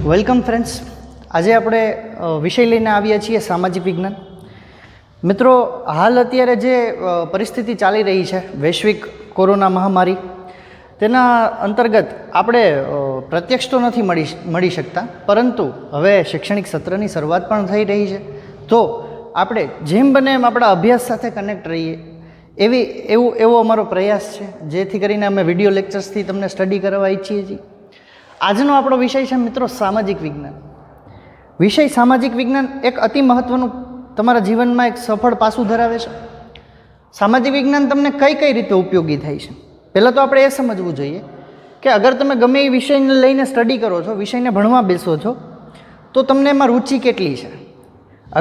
Welcome friends. આજે આપણે વિષય લઈને આવ્યા છીએ સામાજિક વિજ્ઞાન. મિત્રો, હાલ અત્યારે જે પરિસ્થિતિ ચાલી રહી છે, વૈશ્વિક કોરોના મહામારી, તેના અંતર્ગત આપણે પ્રત્યક્ષ તો નથી મળી શકતા, પરંતુ હવે શૈક્ષણિક સત્રની શરૂઆત પણ થઈ રહી છે. તો આપણે જેમ બને એમ આપણા અભ્યાસ સાથે કનેક્ટ રહીએ એવો અમારો પ્રયાસ છે, જેથી કરીને અમે વિડીયો લેક્ચર્સથી તમને સ્ટડી કરવા ઈચ્છીએ છીએ. આજનો આપણો વિષય છે મિત્રો સામાજિક વિજ્ઞાન. વિષય સામાજિક વિજ્ઞાન એક અતિ મહત્ત્વનું તમારા જીવનમાં એક સફળ પાસું ધરાવે છે. સામાજિક વિજ્ઞાન તમને કઈ કઈ રીતે ઉપયોગી થાય છે, પહેલાં તો આપણે એ સમજવું જોઈએ કે અગર તમે ગમે એ વિષયને લઈને સ્ટડી કરો છો, વિષયને ભણવા બેસો છો, તો તમને એમાં રુચિ કેટલી છે.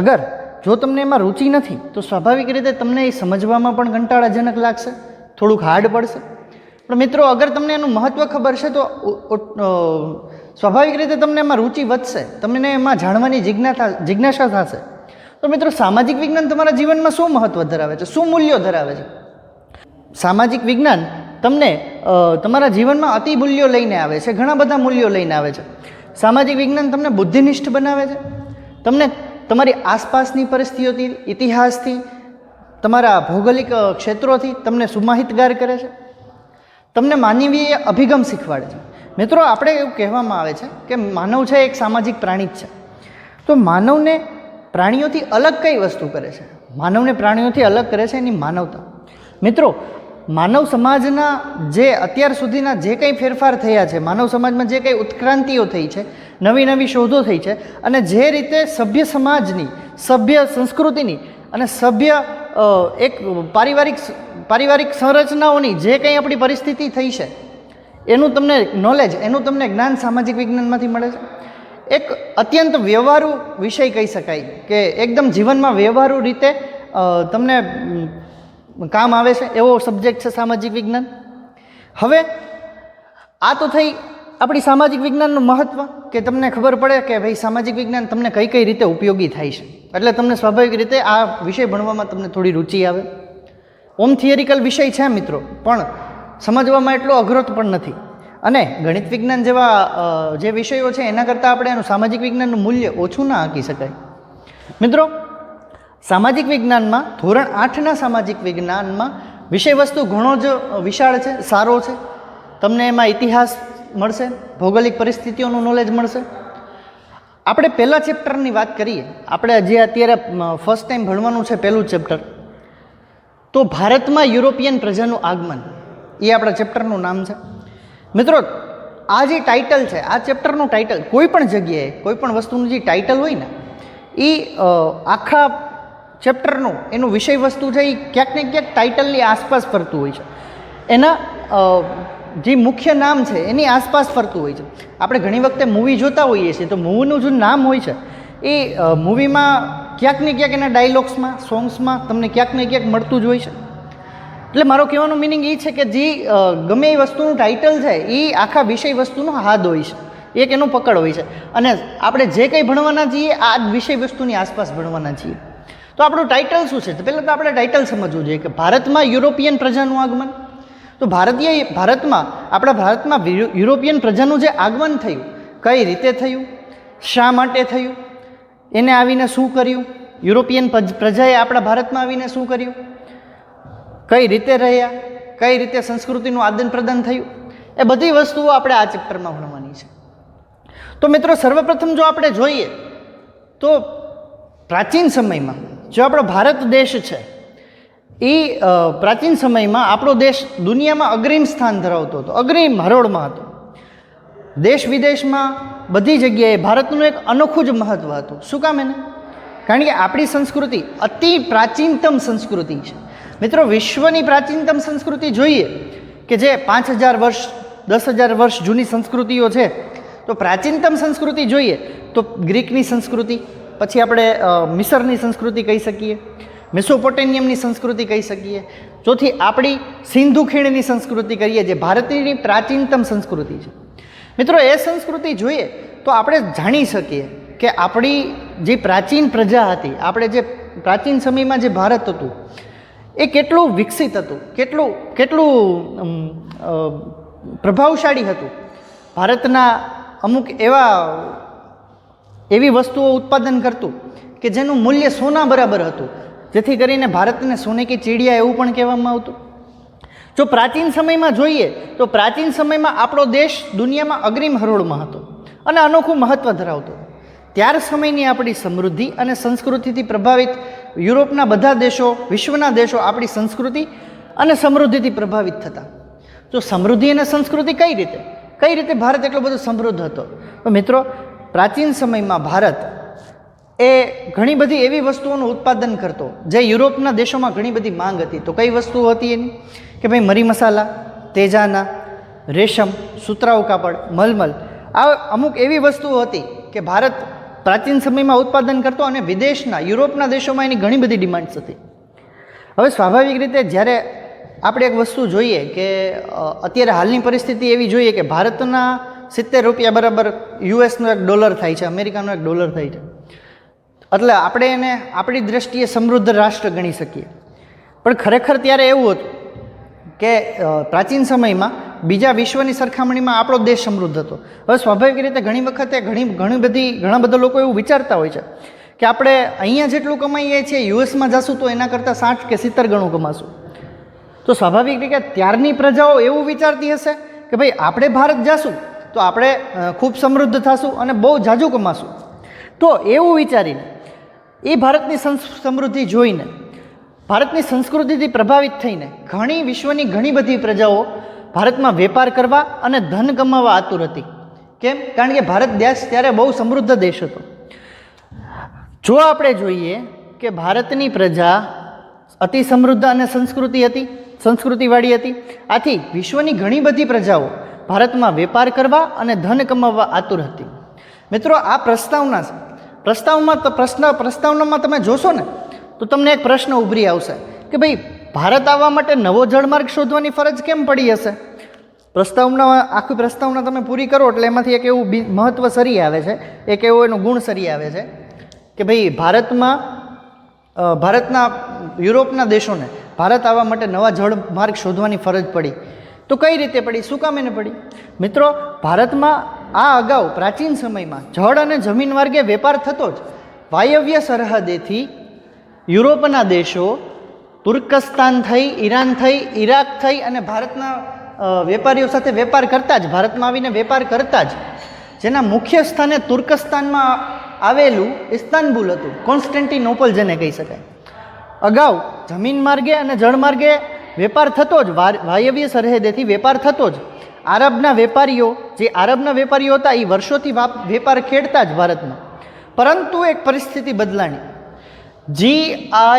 અગર જો તમને એમાં રુચિ નથી તો સ્વાભાવિક રીતે તમને એ સમજવામાં પણ કંટાળાજનક લાગશે, થોડુંક હાર્ડ પડશે. પણ મિત્રો, અગર તમને એનું મહત્ત્વ ખબર છે તો સ્વાભાવિક રીતે તમને એમાં રુચિ વધશે, તમને એમાં જાણવાની જિજ્ઞાસા થશે. તો મિત્રો, સામાજિક વિજ્ઞાન તમારા જીવનમાં શું મહત્ત્વ ધરાવે છે, શું મૂલ્યો ધરાવે છે? સામાજિક વિજ્ઞાન તમને તમારા જીવનમાં અતિ મૂલ્યો લઈને આવે છે, ઘણા બધા મૂલ્યો લઈને આવે છે. સામાજિક વિજ્ઞાન તમને બુદ્ધિનિષ્ઠ બનાવે છે, તમને તમારી આસપાસની પરિસ્થિતિઓથી, ઇતિહાસથી, તમારા ભૌગોલિક ક્ષેત્રોથી તમને સુમાહિતગાર કરે છે, તમને માનવીય અભિગમ શીખવાડે છે. મિત્રો, આપણે એવું કહેવામાં આવે છે કે માનવ છે એક સામાજિક પ્રાણી જ છે. તો માનવને પ્રાણીઓથી અલગ કઈ વસ્તુ કરે છે? માનવને પ્રાણીઓથી અલગ કરે છે એની માનવતા. મિત્રો, માનવ સમાજના જે અત્યાર સુધીના જે કંઈ ફેરફાર થયા છે, માનવ સમાજમાં જે કંઈ ઉત્ક્રાંતિઓ થઈ છે, નવી નવી શોધો થઈ છે, અને જે રીતે સભ્ય સમાજની, સભ્ય સંસ્કૃતિની અને સભ્ય એક પારિવારિક સંરચનાઓની જે કંઈ આપણી પરિસ્થિતિ થઈ છે, એનું તમને નોલેજ, એનું તમને જ્ઞાન સામાજિક વિજ્ઞાનમાંથી મળે છે. એક અત્યંત વ્યવહારુ વિષય કહી શકાય કે એકદમ જીવનમાં વ્યવહારુ રીતે તમને કામ આવે છે એવો સબ્જેક્ટ છે સામાજિક વિજ્ઞાન. હવે આ તો થઈ આપણી સામાજિક વિજ્ઞાનનું મહત્ત્વ, કે તમને ખબર પડે કે ભાઈ સામાજિક વિજ્ઞાન તમને કઈ કઈ રીતે ઉપયોગી થાય છે, એટલે તમને સ્વાભાવિક રીતે આ વિષય ભણવામાં તમને થોડી રુચિ આવે. ઓમ થિયરિકલ વિષય છે મિત્રો, પણ સમજવામાં એટલો અઘરો પણ નથી. અને ગણિત વિજ્ઞાન જેવા જે વિષયો છે એના કરતાં આપણે એનું સામાજિક વિજ્ઞાનનું મૂલ્ય ઓછું ના આંકી શકાય. મિત્રો, સામાજિક વિજ્ઞાનમાં ધોરણ 8ના સામાજિક વિજ્ઞાનમાં વિષય વસ્તુ ઘણો જ વિશાળ છે, સારો છે. તમને એમાં ઇતિહાસ મળશે, ભૌગોલિક પરિસ્થિતિઓનું નોલેજ મળશે. આપણે પહેલા ચેપ્ટરની વાત કરીએ, આપણે જે અત્યારે ફર્સ્ટ ટાઈમ ભણવાનું છે પહેલું ચેપ્ટર, તો ભારતમાં યુરોપિયન પ્રજાનું આગમન, એ આપણા ચેપ્ટરનું નામ છે. મિત્રો, આ જે ટાઇટલ છે, આ ચેપ્ટરનું ટાઇટલ, કોઈ પણ જગ્યાએ કોઈ પણ વસ્તુનું જે ટાઇટલ હોય ને, એ આખા ચેપ્ટરનું એનું વિષય વસ્તુ છે એ ક્યાંક ને ક્યાંક ટાઇટલની આસપાસ ફરતું હોય છે, એના જે મુખ્ય નામ છે એની આસપાસ ફરતું હોય છે. આપણે ઘણી વખતે મૂવી જોતા હોઈએ છીએ, તો મૂવીનું જે નામ હોય છે એ મૂવીમાં ક્યાંક ને ક્યાંક એના ડાયલોગ્સમાં, સોંગ્સમાં તમને ક્યાંક ને ક્યાંક મળતું જ હોય છે. એટલે મારો કહેવાનો મિનિંગ એ છે કે જે ગમે એ વસ્તુનું ટાઇટલ છે એ આખા વિષય વસ્તુનો હાદ હોય છે, એક એનું પકડ હોય છે. અને આપણે જે કંઈ ભણવાના છીએ આ જ વિષય વસ્તુની આસપાસ ભણવાના છીએ. તો આપણું ટાઇટલ શું છે? તો પહેલાં તો આપણે ટાઇટલ સમજવું જોઈએ કે ભારતમાં યુરોપિયન પ્રજાનું આગમન. તો આપણા ભારતમાં યુરોપિયન પ્રજાનું જે આગમન થયું, કઈ રીતે થયું, શા માટે થયું, એને આવીને શું કર્યું, યુરોપિયન પ્રજાએ આપણા ભારતમાં આવીને શું કર્યું, કઈ રીતે રહ્યા, કઈ રીતે સંસ્કૃતિનું આદાન પ્રદાન થયું, એ બધી વસ્તુઓ આપણે આ ચેપ્ટરમાં ભણવાની છે. તો મિત્રો, સર્વપ્રથમ જો આપણે જોઈએ તો પ્રાચીન સમયમાં જો આપણો ભારત દેશ છે, એ પ્રાચીન સમયમાં આપણો દેશ દુનિયામાં અગ્રીમ સ્થાન ધરાવતો હતો, અગ્રીમ હરોળમાં હતો. દેશ વિદેશમાં બધી જગ્યાએ ભારતનું એક અનોખું જ મહત્ત્વ હતું. શું કામ એને? કારણ કે આપણી સંસ્કૃતિ અતિ પ્રાચીનતમ સંસ્કૃતિ છે. મિત્રો, વિશ્વની પ્રાચીનતમ સંસ્કૃતિ જોઈએ કે જે 5000 વર્ષ, 10,000 વર્ષ જૂની સંસ્કૃતિઓ છે, તો પ્રાચીનતમ સંસ્કૃતિ જોઈએ તો ગ્રીકની સંસ્કૃતિ, પછી આપણે મિસરની સંસ્કૃતિ કહી શકીએ, મેસોપોટેમિયમની સંસ્કૃતિ કહી શકીએ, ચોથી આપણી સિંધુ ખીણની સંસ્કૃતિ કહીએ, જે ભારતની પ્રાચીનતમ સંસ્કૃતિ છે. મિત્રો, એ સંસ્કૃતિ જોઈએ તો આપણે જાણી શકીએ કે આપણી જે પ્રાચીન પ્રજા હતી, આપણે જે પ્રાચીન સમયમાં જે ભારત હતું એ કેટલું વિકસિત હતું, કેટલું પ્રભાવશાળી હતું. ભારતના અમુક એવા એવી વસ્તુઓ ઉત્પાદન કરતું કે જેનું મૂલ્ય સોના બરાબર હતું, જેથી કરીને ભારતને સોને કી ચીડિયા એવું પણ કહેવામાં આવતું. જો પ્રાચીન સમયમાં જોઈએ તો પ્રાચીન સમયમાં આપણો દેશ દુનિયામાં અગ્રીમ હરોળમાં હતો અને અનોખું મહત્ત્વ ધરાવતો. ત્યાર સમયની આપણી સમૃદ્ધિ અને સંસ્કૃતિથી પ્રભાવિત યુરોપના બધા દેશો, વિશ્વના દેશો આપણી સંસ્કૃતિ અને સમૃદ્ધિથી પ્રભાવિત થતા. જો સમૃદ્ધિ અને સંસ્કૃતિ કઈ રીતે ભારત એટલો બધો સમૃદ્ધ હતો? તો મિત્રો, પ્રાચીન સમયમાં ભારત એ ઘણી બધી એવી વસ્તુઓનું ઉત્પાદન કરતો જે યુરોપના દેશોમાં ઘણી બધી માંગ હતી. તો કઈ વસ્તુઓ હતી એની? કે ભાઈ મરી મસાલા, તેજાના, રેશમ, સુતરાઉ કાપડ, મલમલ, આ અમુક એવી વસ્તુઓ હતી કે ભારત પ્રાચીન સમયમાં ઉત્પાદન કરતો અને વિદેશના યુરોપના દેશોમાં એની ઘણી બધી ડિમાન્ડ્સ હતી. હવે સ્વાભાવિક રીતે જ્યારે આપણે એક વસ્તુ જોઈએ કે અત્યારે હાલની પરિસ્થિતિ એવી જોઈએ કે ભારતના 70 રૂપિયા બરાબર યુએસનો એક ડોલર થાય છે, અમેરિકાનો એક ડોલર થાય છે. એટલે આપણે એને આપણી દ્રષ્ટિએ સમૃદ્ધ રાષ્ટ્ર ગણી શકીએ. પણ ખરેખર ત્યારે એવું હતું કે પ્રાચીન સમયમાં બીજા વિશ્વની સરખામણીમાં આપણો દેશ સમૃદ્ધ હતો. હવે સ્વાભાવિક રીતે ઘણી વખતે ઘણા બધા લોકો એવું વિચારતા હોય છે કે આપણે અહીંયા જેટલું કમાઈએ છીએ યુએસમાં જશું તો એના કરતાં 60 કે 70 ગણું કમાશું. તો સ્વાભાવિક રીતે ત્યારની પ્રજાઓ એવું વિચારતી હશે કે ભાઈ આપણે ભારત જશું તો આપણે ખૂબ સમૃદ્ધ થશું અને બહુ ઝાઝું કમાશું. તો એવું વિચારીને એ ભારતની સમૃદ્ધિ જોઈને, ભારતની સંસ્કૃતિથી પ્રભાવિત થઈને વિશ્વની ઘણી બધી પ્રજાઓ ભારતમાં વેપાર કરવા અને ધન કમાવા આતુર હતી. કેમ? કારણ કે ભારત દેશ ત્યારે બહુ સમૃદ્ધ દેશ હતો. જો આપણે જોઈએ કે ભારતની પ્રજા અતિ સમૃદ્ધ અને સંસ્કૃતિવાળી હતી, આથી વિશ્વની ઘણી બધી પ્રજાઓ ભારતમાં વેપાર કરવા અને ધન કમાવવા આતુર હતી. મિત્રો, આ પ્રસ્તાવનામાં તમે જોશો ને તો તમને એક પ્રશ્ન ઉભરી આવશે કે ભાઈ ભારત આવવા માટે નવો જળમાર્ગ શોધવાની ફરજ કેમ પડી હશે? આખી પ્રસ્તાવના તમે પૂરી કરો એટલે એમાંથી એક એવું મહત્ત્વ સરી આવે છે, એક એવો એનો ગુણ સરી આવે છે કે ભાઈ ભારતના યુરોપના દેશોને ભારત આવવા માટે નવા જળમાર્ગ શોધવાની ફરજ પડી. તો કઈ રીતે પડી? શું કામ એને પડી? મિત્રો, ભારતમાં આ અગાઉ પ્રાચીન સમયમાં જળ અને જમીન માર્ગે વેપાર થતો જ. વાયવ્ય સરહદેથી યુરોપના દેશો તુર્કસ્તાન થઈ, ઈરાન થઈ, ઈરાક થઈ અને ભારતના વેપારીઓ સાથે વેપાર કરતા જ, ભારતમાં આવીને વેપાર કરતા જ, જેના મુખ્ય સ્થાને તુર્કસ્તાનમાં આવેલું ઇસ્તાનબુલ હતું, કોન્સ્ટેન્ટિનોપલ જેને કહી શકાય. અગાઉ જમીન માર્ગે અને જળ માર્ગે વેપાર થતો જ, વાયવ્ય સરહદેથી વેપાર થતો જ. આરબના વેપારીઓ હતા એ વર્ષોથી વેપાર ખેડતા જ ભારતમાં. પરંતુ એક પરિસ્થિતિ બદલાણી. આ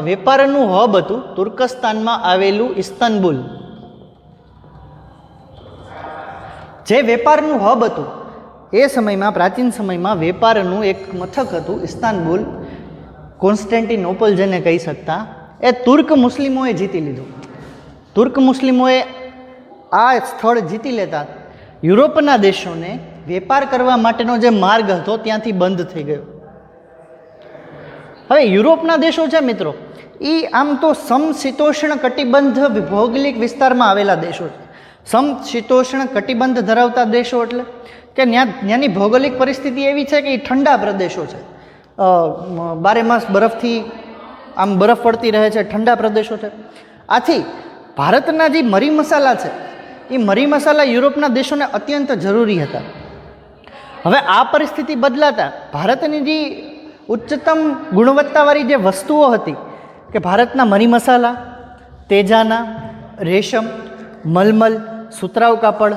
વેપારનું હબ હતું તુર્કસ્તાનમાં આવેલું ઇસ્તાનબુલ. જે વેપારનું હબ હતું એ સમયમાં, પ્રાચીન સમયમાં વેપારનું એક મથક હતું ઇસ્તાનબુલ, કોન્સ્ટેન્ટિનોપલ જેને કહી શકતા, એ તુર્ક મુસ્લિમોએ જીતી લીધું. તુર્ક મુસ્લિમોએ આ સ્થળ જીતી લેતા યુરોપના દેશોને વેપાર કરવા માટેનો જે માર્ગ હતો ત્યાંથી બંધ થઈ ગયો. હવે યુરોપના દેશો છે મિત્રો, એ આમ તો સમશીતોષ્ણ કટિબંધ ભૌગોલિક વિસ્તારમાં આવેલા દેશો છે. સમશીતોષ્ણ કટિબંધ ધરાવતા દેશો એટલે કે ત્યાંની ભૌગોલિક પરિસ્થિતિ એવી છે કે એ ઠંડા પ્રદેશો છે, બારે માસ બરફ પડતી રહે છે, ઠંડા પ્રદેશો છે. આથી ભારતના જે મરી મસાલા છે એ મરી મસાલા યુરોપના દેશોને અત્યંત જરૂરી હતા. હવે આ પરિસ્થિતિ બદલાતા ભારતની જે ઉચ્ચતમ ગુણવત્તાવાળી જે વસ્તુઓ હતી કે ભારતના મરી મસાલા, તેજાના, રેશમ, મલમલ, સુતરાઉ કાપડ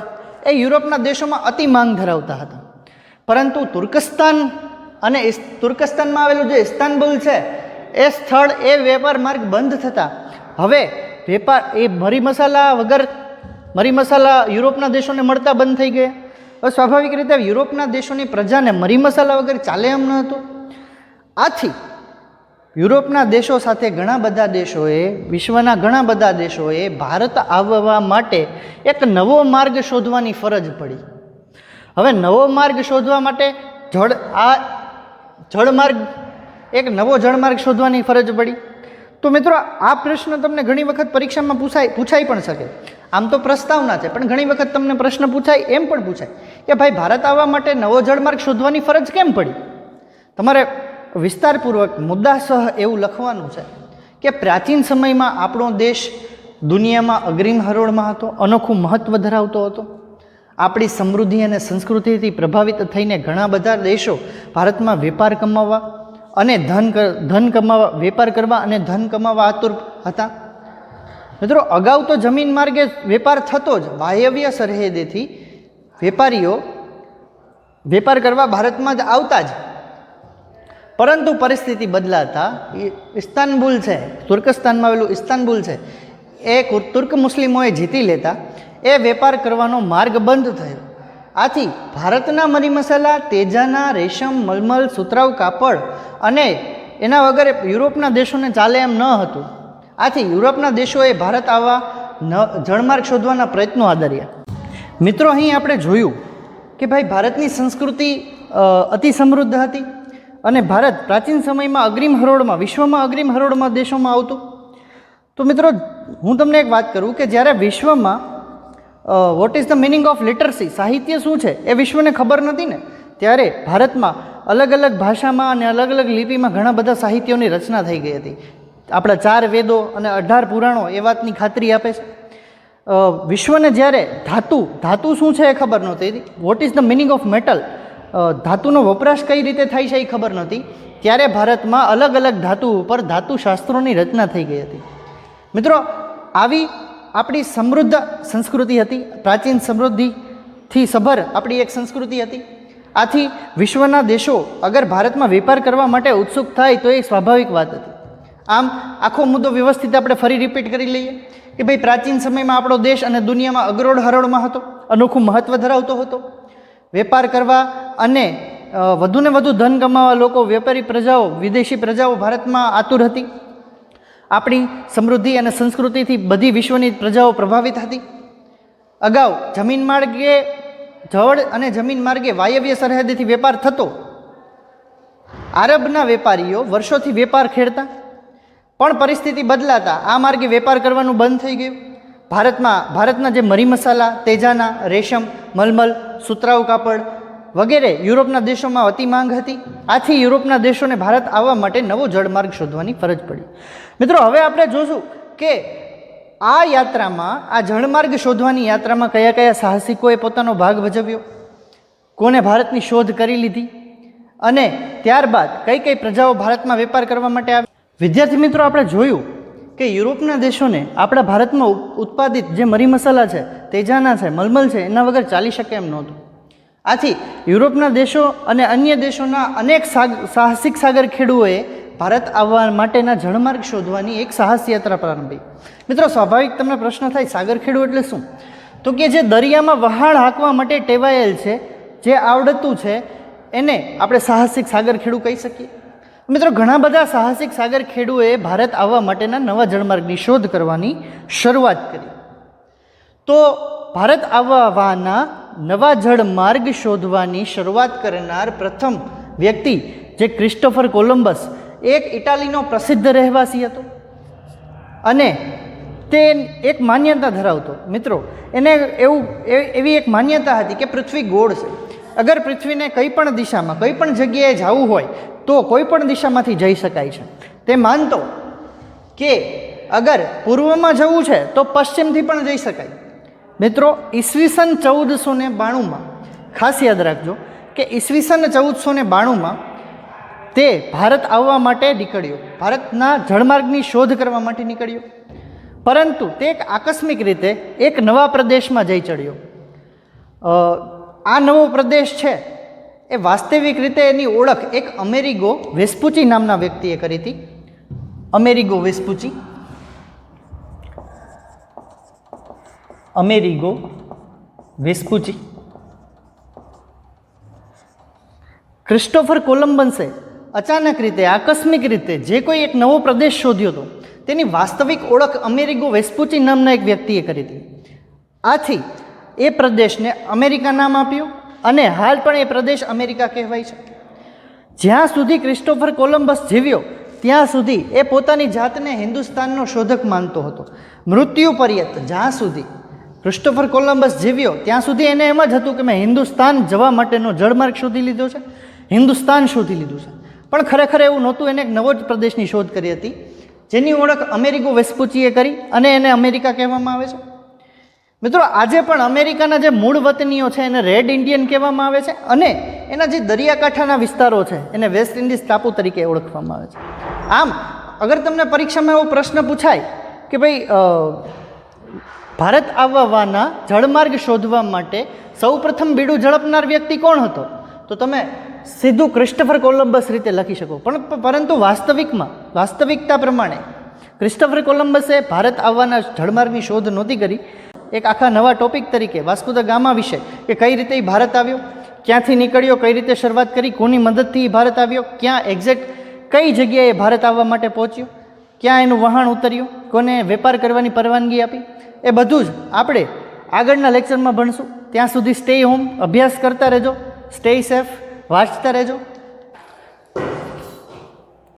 એ યુરોપના દેશોમાં અતિ માંગ ધરાવતા હતા. પરંતુ તુર્કસ્તાનમાં આવેલું જે ઇસ્તાનબુલ છે એ સ્થળ, એ વેપાર માર્ગ બંધ થતા હવે મરી મસાલા યુરોપના દેશોને મળતા બંધ થઈ ગયા. હવે સ્વાભાવિક રીતે યુરોપના દેશોની પ્રજાને મરી મસાલા વગર ચાલે એમ ન હતું. આથી યુરોપના દેશો સાથે વિશ્વના ઘણા બધા દેશોએ ભારત આવવા માટે એક નવો માર્ગ શોધવાની ફરજ પડી. હવે નવો માર્ગ શોધવા માટે એક નવો જળમાર્ગ શોધવાની ફરજ પડી. તો મિત્રો, આ પ્રશ્ન તમને ઘણી વખત પરીક્ષામાં પૂછાઈ પણ શકે. આમ તો પ્રસ્તાવના છે, પણ ઘણી વખત તમને એમ પણ પૂછાય કે ભાઈ ભારત આવવા માટે નવો જળમાર્ગ શોધવાની ફરજ કેમ પડી? તો મિત્રો, આ પ્રશ્ન તમને ઘણી વખત પરીક્ષામાં પૂછાઈ પણ શકે. આમ તો પ્રસ્તાવના છે, પણ ઘણી વખત તમને પ્રશ્ન પૂછાય એમ પણ પૂછાય કે ભાઈ ભારત આવવા માટે નવો જળમાર્ગ શોધવાની ફરજ કેમ પડી? તમારે વિસ્તારપૂર્વક મુદ્દાસહ એવું લખવાનું છે કે પ્રાચીન સમયમાં આપણો દેશ દુનિયામાં અગ્રીમ હરોળમાં હતો, અનોખું મહત્ત્વ ધરાવતો હતો. આપણી સમૃદ્ધિ અને સંસ્કૃતિથી પ્રભાવિત થઈને ઘણા બધા દેશો ભારતમાં વેપાર કમાવવા અને ધન કમાવા વેપાર કરવા અને ધન કમાવા આતુર હતા. મિત્રો, અગાઉ તો જમીન માર્ગે વેપાર થતો જ, વાયવ્ય સરહદેથી વેપારીઓ વેપાર કરવા ભારતમાં જ આવતા જ. પરંતુ પરિસ્થિતિ બદલાતા ઇસ્તાનબુલ છે, તુર્કસ્તાનમાં આવેલું ઇસ્તાનબુલ છે, એ તુર્ક મુસ્લિમોએ જીતી લેતા એ વેપાર કરવાનો માર્ગ બંધ થયો. આથી ભારતના મરી મસાલા, તેજાના, રેશમ, મલમલ, સુતરાઉ કાપડ અને એના વગર યુરોપના દેશોને ચાલે એમ ન હતું. આથી યુરોપના દેશોએ ભારત આવવા જળમાર્ગ શોધવાના પ્રયત્નો આદર્યા. મિત્રો, અહીં આપણે જોયું કે ભાઈ ભારતની સંસ્કૃતિ અતિ સમૃદ્ધ હતી અને ભારત પ્રાચીન સમયમાં અગ્રીમ હરોળમાં, વિશ્વમાં અગ્રીમ હરોળમાં દેશોમાં આવતું. તો મિત્રો, હું તમને એક વાત કરું કે જ્યારે વિશ્વમાં what is the meaning of literacy, સાહિત્ય શું છે એ વિશ્વને ખબર નથી ને, ત્યારે ભારતમાં અલગ અલગ ભાષામાં અને અલગ અલગ લિપિમાં ઘણા બધા સાહિત્યોની રચના થઈ ગઈ હતી. આપણા 4 વેદો અને 18 પુરાણો એ વાતની ખાતરી આપે છે. વિશ્વને જ્યારે ધાતુ શું છે એ ખબર નહોતી, what is the meaning of metal, ધાતુનો વપરાશ કઈ રીતે થાય છે એ ખબર નહોતી, ત્યારે ભારતમાં અલગ અલગ ધાતુ ઉપર ધાતુશાસ્ત્રોની રચના થઈ ગઈ હતી. મિત્રો, આવી આપણી સમૃદ્ધ સંસ્કૃતિ હતી, પ્રાચીન સમૃદ્ધિથી સભર આપણી એક સંસ્કૃતિ હતી. આથી વિશ્વના દેશો અગર ભારતમાં વેપાર કરવા માટે ઉત્સુક થાય તો એ સ્વાભાવિક વાત હતી. આમ આખો મુદ્દો વ્યવસ્થિત આપણે ફરી રિપીટ કરી લઈએ કે ભાઈ પ્રાચીન સમયમાં આપણો દેશ અને દુનિયામાં અગ્રોડ હરોળમાં હતો, અનોખું મહત્ત્વ ધરાવતો હતો. વેપાર કરવા અને વધુને વધુ ધન કમાવા લોકો, વેપારી પ્રજાઓ, વિદેશી પ્રજાઓ ભારતમાં આતુર હતી. આપણી સમૃદ્ધિ અને સંસ્કૃતિથી બધી વિશ્વની પ્રજાઓ પ્રભાવિત હતી. અગાઉ જમીન માર્ગે જળ અને જમીન માર્ગે વાયવ્ય સરહદેથી વેપાર થતો. આરબના વેપારીઓ વર્ષોથી વેપાર ખેડતા, પણ પરિસ્થિતિ બદલાતા આ માર્ગે વેપાર કરવાનું બંધ થઈ ગયું. ભારતના જે મરી મસાલા, તેજાના, રેશમ, મલમલ, સુતરાઉ કાપડ વગેરે યુરોપના દેશોમાં અતિ માંગ હતી. આથી યુરોપના દેશોને ભારત આવવા માટે નવો જળમાર્ગ શોધવાની ફરજ પડી. મિત્રો, હવે આપણે જોશું કે આ યાત્રામાં, આ જળમાર્ગ શોધવાની યાત્રામાં કયા કયા સાહસિકોએ પોતાનો ભાગ ભજવ્યો, કોને ભારતની શોધ કરી લીધી અને ત્યારબાદ કઈ કઈ પ્રજાઓ ભારતમાં વેપાર કરવા માટે આવી. વિદ્યાર્થી મિત્રો, આપણે જોયું કે યુરોપના દેશોને આપણા ભારતમાં ઉત્પાદિત જે મરી મસાલા છે, તેજાના છે, મલમલ છે, એના વગર ચાલી શકે એમ નહોતું. આથી યુરોપના દેશો અને અન્ય દેશોના અનેક સાહસિક સાગર ખેડૂઓએ ભારત આવવા માટેના જળમાર્ગ શોધવાની એક સાહસ યાત્રા પ્રારંભી. મિત્રો, સ્વાભાવિક તમને પ્રશ્ન થાય, સાગર ખેડૂ એટલે શું? તો કે જે દરિયામાં વહાણ હાંકવા માટે ટેવાયેલ છે, જે આવડતું છે, એને આપણે સાહસિક સાગર ખેડૂ કહી શકીએ. મિત્રો, ઘણા બધા સાહસિક સાગર ખેડૂએ ભારત આવવા માટેના નવા જળમાર્ગની શોધ કરવાની શરૂઆત કરી. તો ભારત આવવાના નવા જળમાર્ગ શોધવાની શરૂઆત કરનાર પ્રથમ વ્યક્તિ જે ક્રિસ્ટોફર કોલંબસ, એક ઇટાલીનો પ્રસિદ્ધ રહેવાસી હતો અને તે એક માન્યતા ધરાવતો. મિત્રો, એને એવી એક માન્યતા હતી કે પૃથ્વી ગોળ છે. અગર પૃથ્વીને કંઈ પણ દિશામાં, કંઈ પણ જગ્યાએ જવું હોય તો કોઈ પણ દિશામાંથી જઈ શકાય છે. તે માનતો કે અગર પૂર્વમાં જવું છે તો પશ્ચિમથી પણ જઈ શકાય. મિત્રો, ઈસવીસન 1492માં, ખાસ યાદ રાખજો કે ઈસવીસન 1492માં તે ભારત આવવા માટે નીકળ્યો, ભારતના જળમાર્ગની શોધ કરવા માટે નીકળ્યો. પરંતુ તે એક આકસ્મિક રીતે એક નવા પ્રદેશમાં જઈ ચડ્યો. આ નવો પ્રદેશ છે એ વાસ્તવિક રીતે એની ઓળખ એક અમેરિગો વેસ્પુચી નામના વ્યક્તિએ કરી હતી. અમેરિગો વેસ્પુચી, અમેરિગો વેસ્પુચી. ક્રિસ્ટોફર કોલંબસે અચાનક રીતે, આકસ્મિક રીતે જે કોઈ એક નવો પ્રદેશ શોધ્યો હતો, તેની વાસ્તવિક ઓળખ અમેરિગો વેસ્પુચી નામના એક વ્યક્તિએ કરી હતી. આથી એ પ્રદેશને અમેરિકા નામ આપ્યું અને હાલ પણ એ પ્રદેશ અમેરિકા કહેવાય છે. જ્યાં સુધી ક્રિસ્ટોફર કોલંબસ જીવ્યો ત્યાં સુધી એ પોતાની જાતને હિન્દુસ્તાનનો શોધક માનતો હતો. મૃત્યુ પર્યંત જ્યાં સુધી ક્રિસ્ટોફર કોલંબસ જીવ્યો ત્યાં સુધી એને એમ જ હતું કે મેં હિન્દુસ્તાન જવા માટેનો જળમાર્ગ શોધી લીધો છે, હિન્દુસ્તાન શોધી લીધું છે. પણ ખરેખર એવું નહોતું. એને એક નવો જ પ્રદેશની શોધ કરી હતી, જેની ઓળખ અમેરિગો વેસ્પુચીએ કરી અને એને અમેરિકા કહેવામાં આવે છે. મિત્રો, આજે પણ અમેરિકાના જે મૂળ વતનીઓ છે એને રેડ ઇન્ડિયન કહેવામાં આવે છે, અને એના જે દરિયાકાંઠાના વિસ્તારો છે એને વેસ્ટ ઇન્ડિઝ ટાપુ તરીકે ઓળખવામાં આવે છે. આમ અગર તમને પરીક્ષામાં એવો પ્રશ્ન પૂછાય કે ભાઈ ભારત આવવાના જળમાર્ગ શોધવા માટે સૌપ્રથમ બીડું ઝડપનાર વ્યક્તિ કોણ હતો, તો તમે સીધું ક્રિસ્ટોફર કોલંબસ રીતે લખી શકો. પરંતુ વાસ્તવિકતા પ્રમાણે ક્રિસ્ટોફર કોલંબસે ભારત આવવાના જળમાર્ગની શોધ નહોતી કરી. એક આખા નવા ટોપિક તરીકે વાસ્કો દ ગામા વિશે, કે કઈ રીતે એ ભારત આવ્યો, ક્યાંથી નીકળ્યો, કઈ રીતે શરૂઆત કરી, કોની મદદથી એ ભારત આવ્યો, ક્યાં એક્ઝેક્ટ કઈ જગ્યાએ ભારત આવવા માટે પહોંચ્યો, ક્યાં એનું વહાણ ઉતર્યું, કોને વેપાર કરવાની પરવાનગી આપી, એ બધું જ આપણે આગળના લેક્ચરમાં ભણશું. ત્યાં સુધી સ્ટે હોમ, અભ્યાસ કરતા રહેજો, સ્ટે સેફ, વાંચતા રહેજો.